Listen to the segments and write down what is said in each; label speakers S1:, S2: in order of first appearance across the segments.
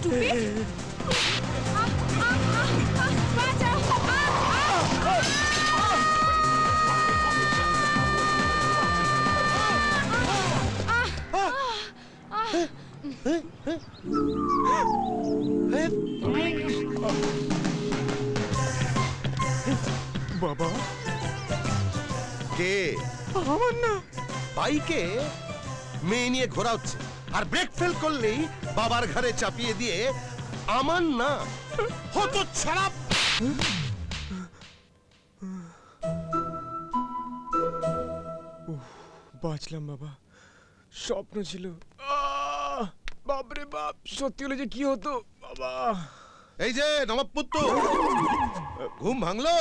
S1: stupid!
S2: বাবা
S3: কে?
S2: আমার না,
S3: বাইকে মেয়ে নিয়ে ঘোরা হচ্ছে, আর ব্রেক ফেল করলেই বাবার ঘাড়ে চাপিয়ে দিয়ে আমার না হতো ছাড়া।
S2: বাঁচলাম বাবা, স্বপ্ন ছিল। বাপরে বাপ, সত্যি হলে যে কি হতো বাবা।
S3: এই যে নবাব পুত্র, ঘুম ভাঙলো?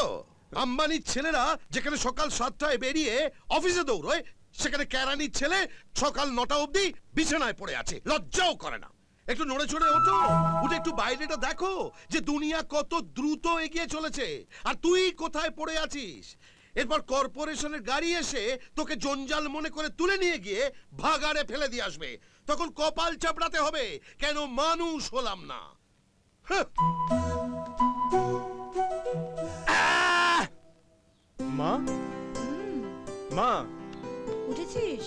S3: আম্বানির ছেলেরা যেখানে সকাল 7টায় বেরিয়ে অফিসে দৌড়য়, সেখানে কেরানির ছেলে সকাল 9টা অবধি বিছানায় পড়ে আছে, লজ্জাও করে না। একটু নড়ে চড়ে ওঠো, উঠে একটু বাইরেটা দেখো যে দুনিয়া কত দ্রুত এগিয়ে চলেছে, আর তুই কোথায় পড়ে আছিস। এরপর কর্পোরেশনের গাড়ি এসে তোকে জঞ্জাল মনে করে তুলে নিয়ে গিয়ে ভাগাড়ে ফেলে দিয়ে আসবে, তখন কপাল চাপড়াতে হবে কেন মানুষ হলাম না।
S2: মা, মা
S1: উঠেছিস?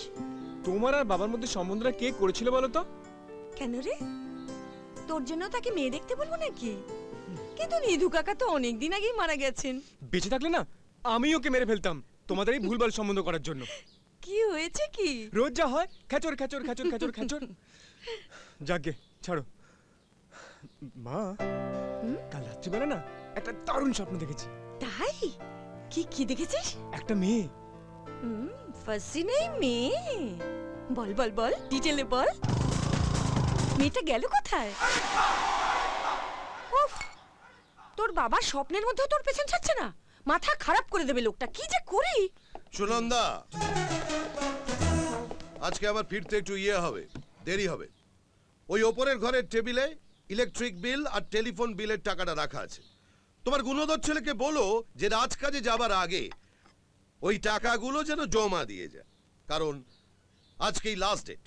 S2: তোমার আর বাবার মধ্যে সম্বন্ধটা কে করেছিল বলো তো?
S1: কেন রে, তোর জন্য তাকে মেয়ে দেখতে বলবো নাকি? কিন্তু নিধু কাকা তো অনেকদিন আগেই মারা গেছেন।
S2: বেঁচে থাকলে না আমি ওকে মেরে ফেলতাম তোমাদের এই ভুলভাল সম্বন্ধ করার জন্য।
S1: কি হয়েছে কি?
S2: রোজ যা হয়, খেচর খেচর খেচর খেচর খেচর। যাকে ছাড়ো মা, কাল রাত্রিবেলা না একটা দারুণ স্বপ্ন দেখেছি।
S1: তাই? কি কি দেখেছিস?
S2: একটা মেয়ে।
S1: ফাঁসি নেই মেয়ে? বল বল বল, ডিটেলে বল। মেয়েটা গেল কোথায়? উফ, তোর বাবা স্বপ্নের মধ্যেও তোর পেছন ছাড়ছে না। মাথা খারাপ করে দেবে লোকটা, কি যে করি।
S3: সুনন্দা, আজকে আবার ফিরতে একটু হবে, দেরি হবে। ওই ওপরের ঘরের টেবিলে ইলেকট্রিক বিল আর টেলিফোন বিলের টাকাটা রাখা আছে। তোমার গুণধর ছেলেকে বলো যে রাজকাজে যাবার আগে ওই টাকাগুলো যেন জমা দিয়ে যায়, কারণ আজকেই লাস্ট ডেট।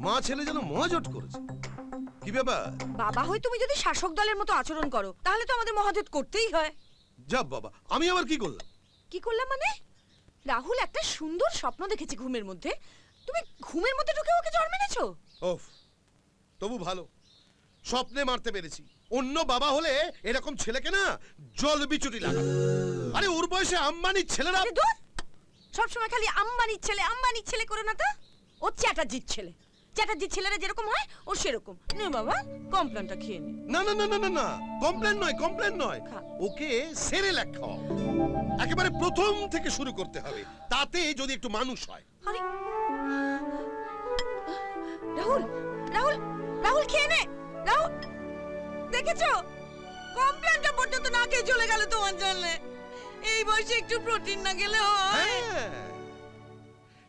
S3: মা ছেলে যেন মহাজট করেছে। কি ব্যাপার?
S1: বাবা হয়ে তুমি যদি শাসক দলের মতো আচরণ করো, তাহলে তো আমাদের মহাজোট করতেই হয়।
S3: যা বাবা, আমি আবার কি করলাম?
S1: কি করলাম মানে? রাহুল একটা সুন্দর স্বপ্ন দেখেছে ঘুমের মধ্যে, তুমি ঘুমের মধ্যে ঢুকে ওকে জ্বর মেরেছো।
S3: ওফ, তবু ভালো স্বপ্নে মারতে পেরেছি। অন্য বাবা হলে এরকম ছেলেকে না জল বিচুটি লাগাতো। আরে ওর বয়সে আম্বানির ছেলেরা।
S1: সব সময় খালি আম্বানির ছেলে করো না তো। ও চ্যাটার্জির ছেলে, চ্যাটার্জির ছেলেরা যেরকম হয় ও সেরকম। নে বাবা, কমপ্লেনটা খেয়ে নে।
S3: না না না না না, কমপ্লেন নয়, ওকে সেরেলাক খাওয়াও। একেবারে প্রথম থেকে শুরু করতে হবে, তাতে যদি একটু মানুষ হয়।
S1: আরে রাহুল, রাহুল, রাহুল খেয়ে নে। রাহুল, দেখেছো কমপ্লেনটা পর্যন্ত না খেয়ে চলে গেল তোমার জন্য। এই বয়সে একটু প্রোটিন না গেলে হয়?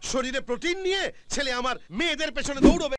S3: শরীরে প্রোটিন নিয়ে ছেলে আমার মেয়েদের পেছনে দৌড়বে।